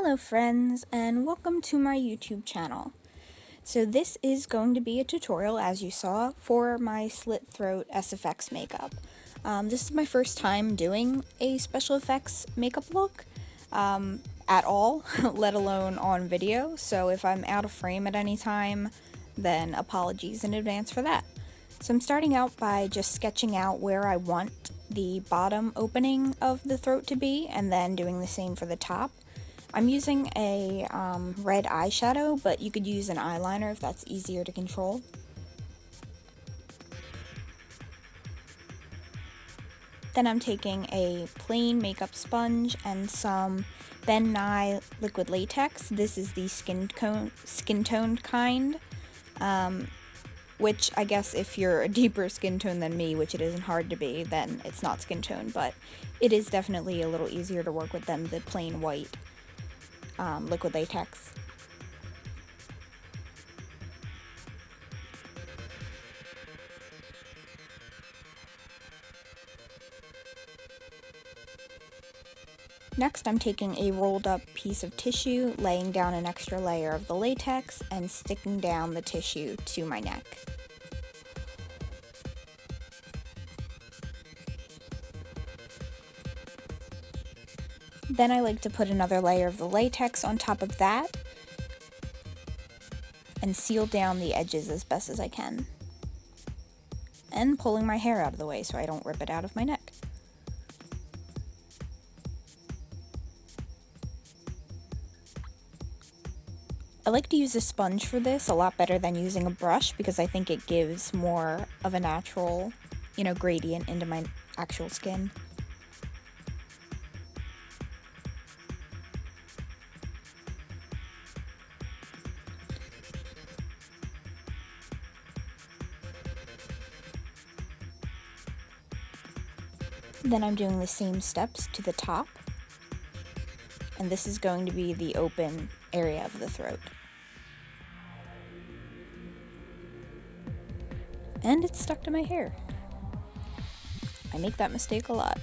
Hello friends, and welcome to my YouTube channel. So this is going to be a tutorial, as you saw, for my slit throat SFX makeup. This is my first time doing a special effects makeup look at all, let alone on video, so if I'm out of frame at any time, then apologies in advance for that. So I'm starting out by just sketching out where I want the bottom opening of the throat to be, and then doing the same for the top. I'm using a red eyeshadow, but you could use an eyeliner if that's easier to control. Then I'm taking a plain makeup sponge and some Nye liquid latex. This is the skin-toned kind, which I guess if you're a deeper skin tone than me, which it isn't hard to be, then it's not skin tone, but it is definitely a little easier to work with than the plain white liquid latex. Next, I'm taking a rolled up piece of tissue, laying down an extra layer of the latex, and sticking down the tissue to my neck. Then I like to put another layer of the latex on top of that and seal down the edges as best as I can. And pulling my hair out of the way so I don't rip it out of my neck. I like to use a sponge for this a lot better than using a brush because I think it gives more of a natural, gradient into my actual skin. Then I'm doing the same steps to the top, and this is going to be the open area of the throat. And it's stuck to my hair. I make that mistake a lot.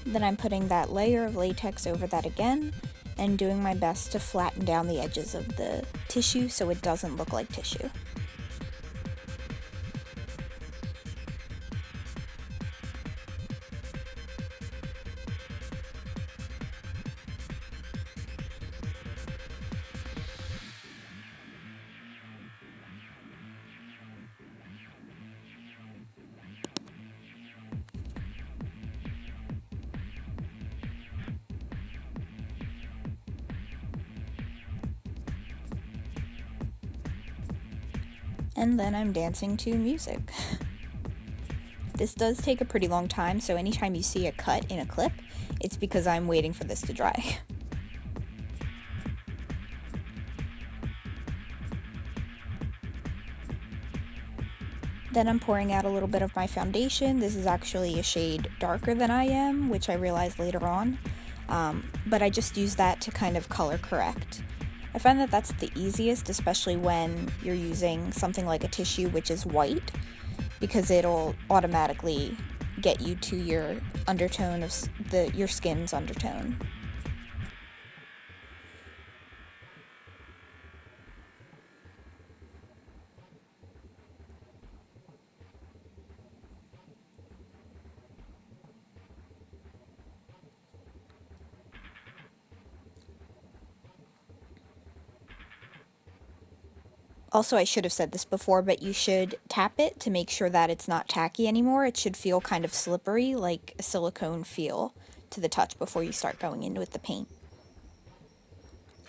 Then I'm putting that layer of latex over that again, and doing my best to flatten down the edges of the tissue so it doesn't look like tissue. And then I'm dancing to music. This does take a pretty long time, so anytime you see a cut in a clip, it's because I'm waiting for this to dry. Then I'm pouring out a little bit of my foundation. This is actually a shade darker than I am, which I realized later on, but I just use that to kind of color correct. I find that that's the easiest, especially when you're using something like a tissue which is white, because it'll automatically get you to your undertone of your skin's undertone. Also, I should have said this before, but you should tap it to make sure that it's not tacky anymore. It should feel kind of slippery, like a silicone feel to the touch before you start going in with the paint.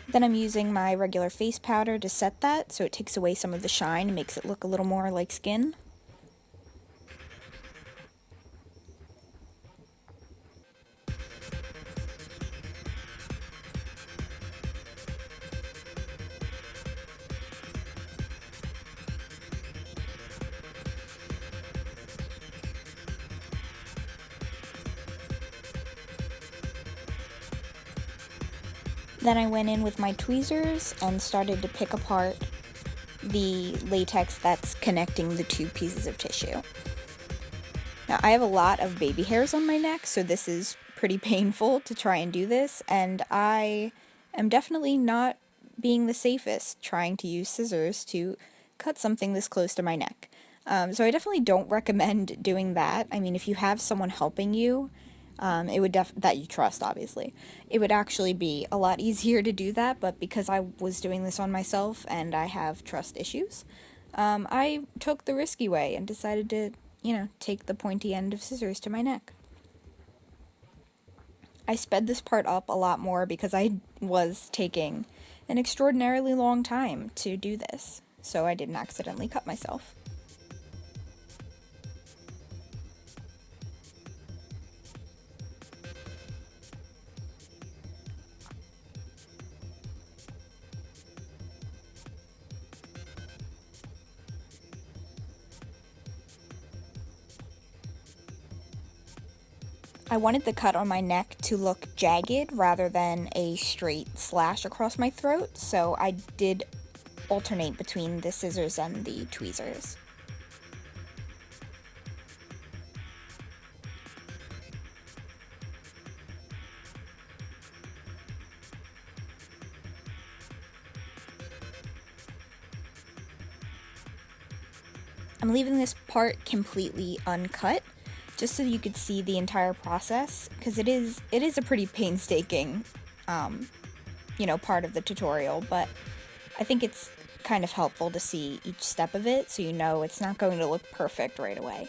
Then I'm using my regular face powder to set that, so it takes away some of the shine and makes it look a little more like skin. Then I went in with my tweezers and started to pick apart the latex that's connecting the two pieces of tissue. Now, I have a lot of baby hairs on my neck, so this is pretty painful to try and do this, and I am definitely not being the safest trying to use scissors to cut something this close to my neck. So I definitely don't recommend doing that. I mean, if you have someone helping you, it would that you trust, obviously, it would actually be a lot easier to do that, but because I was doing this on myself and I have trust issues, I took the risky way and decided to, take the pointy end of scissors to my neck. I sped this part up a lot more because I was taking an extraordinarily long time to do this, so I didn't accidentally cut myself. I wanted the cut on my neck to look jagged rather than a straight slash across my throat, so I did alternate between the scissors and the tweezers. I'm leaving this part completely uncut, just so you could see the entire process, because it is a pretty painstaking, part of the tutorial, but I think it's kind of helpful to see each step of it, so you know it's not going to look perfect right away.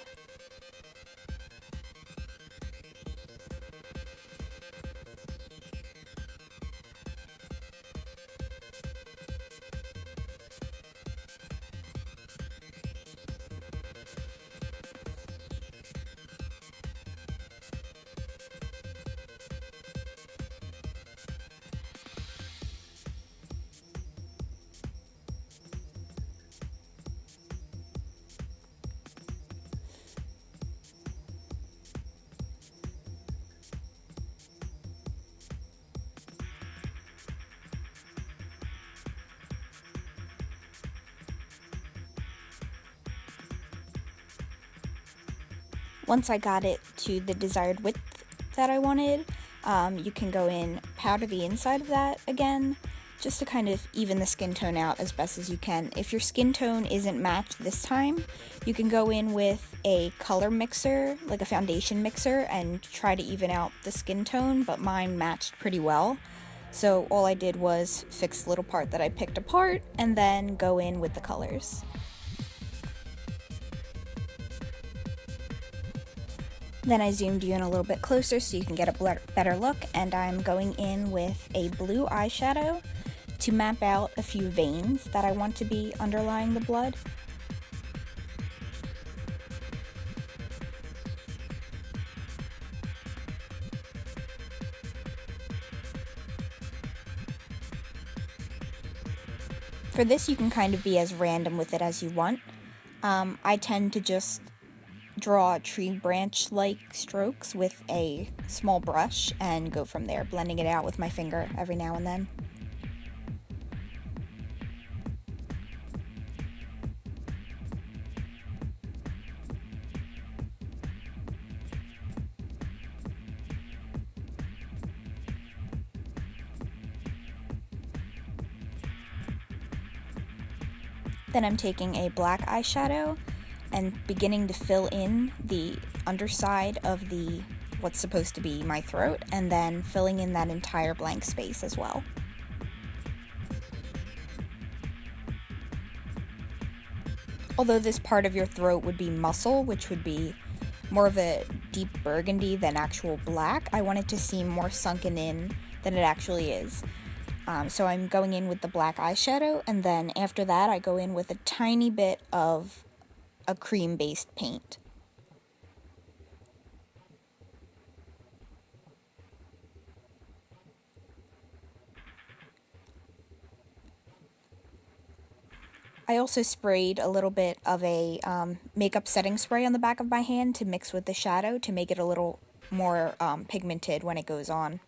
Once I got it to the desired width that I wanted, you can go in, powder the inside of that again, just to kind of even the skin tone out as best as you can. If your skin tone isn't matched this time, you can go in with a color mixer, like a foundation mixer, and try to even out the skin tone, but mine matched pretty well. So all I did was fix the little part that I picked apart, and then go in with the colors. Then I zoomed you in a little bit closer so you can get a better look, and I'm going in with a blue eyeshadow to map out a few veins that I want to be underlying the blood. For this, you can kind of be as random with it as you want. I tend to just draw tree branch-like strokes with a small brush and go from there, blending it out with my finger every now and then. Then I'm taking a black eyeshadow and beginning to fill in the underside of the what's supposed to be my throat, and then filling in that entire blank space as well. Although this part of your throat would be muscle, which would be more of a deep burgundy than actual black, I want it to seem more sunken in than it actually is. So I'm going in with the black eyeshadow, and then after that I go in with a tiny bit of a cream-based paint. I also sprayed a little bit of a makeup setting spray on the back of my hand to mix with the shadow to make it a little more pigmented when it goes on.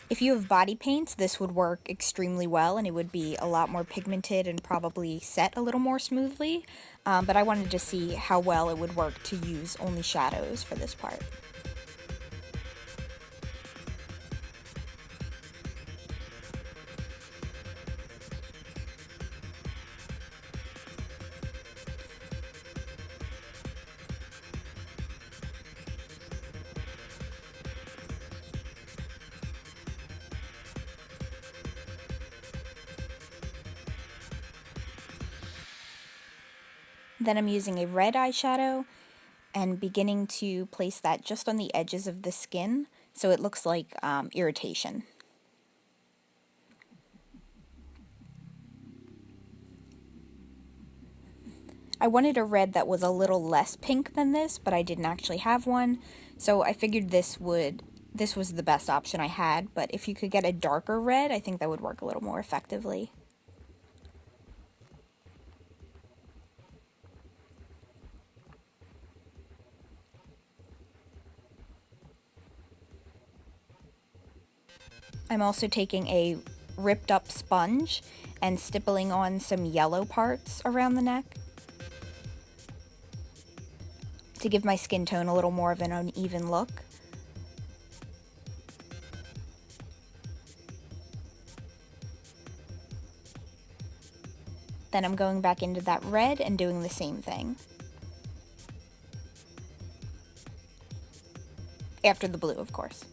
If you have body paints, this would work extremely well, and it would be a lot more pigmented and probably set a little more smoothly, but I wanted to see how well it would work to use only shadows for this part. Then I'm using a red eyeshadow and beginning to place that just on the edges of the skin so it looks like irritation. I wanted a red that was a little less pink than this, but I didn't actually have one, so I figured this was the best option I had, but if you could get a darker red, I think that would work a little more effectively. I'm also taking a ripped up sponge and stippling on some yellow parts around the neck to give my skin tone a little more of an uneven look. Then I'm going back into that red and doing the same thing. After the blue, of course.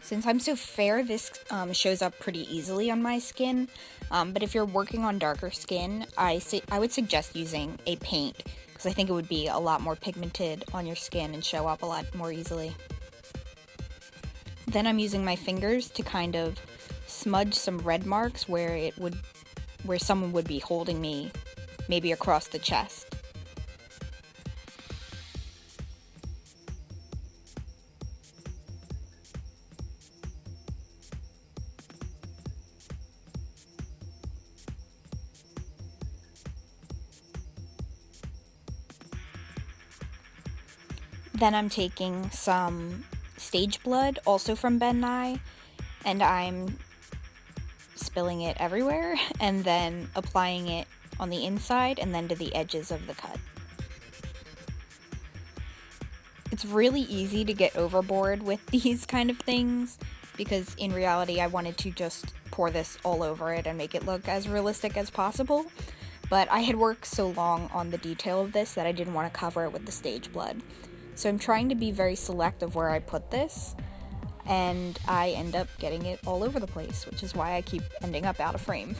Since I'm so fair, this shows up pretty easily on my skin, but if you're working on darker skin, I would suggest using a paint, because I think it would be a lot more pigmented on your skin and show up a lot more easily. Then I'm using my fingers to kind of smudge some red marks where someone would be holding me, maybe across the chest. Then I'm taking some Stage Blood, also from Nye, and I'm spilling it everywhere, and then applying it on the inside and then to the edges of the cut. It's really easy to get overboard with these kind of things, because in reality I wanted to just pour this all over it and make it look as realistic as possible, but I had worked so long on the detail of this that I didn't want to cover it with the Stage Blood. So I'm trying to be very selective where I put this, and I end up getting it all over the place, which is why I keep ending up out of frame.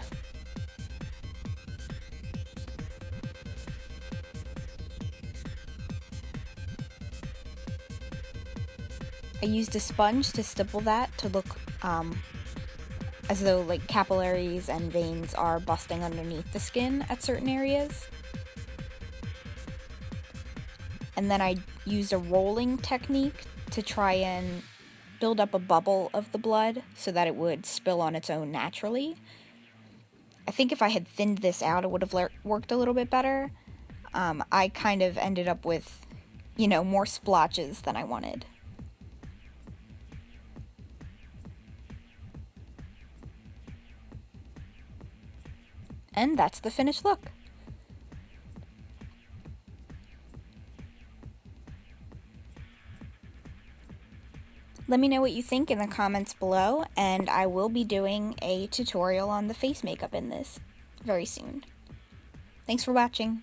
I used a sponge to stipple that to look as though like capillaries and veins are busting underneath the skin at certain areas. And then I used a rolling technique to try and build up a bubble of the blood so that it would spill on its own naturally. I think if I had thinned this out, it would have worked a little bit better. I kind of ended up with, more splotches than I wanted. And that's the finished look. Let me know what you think in the comments below, and I will be doing a tutorial on the face makeup in this very soon. Thanks for watching.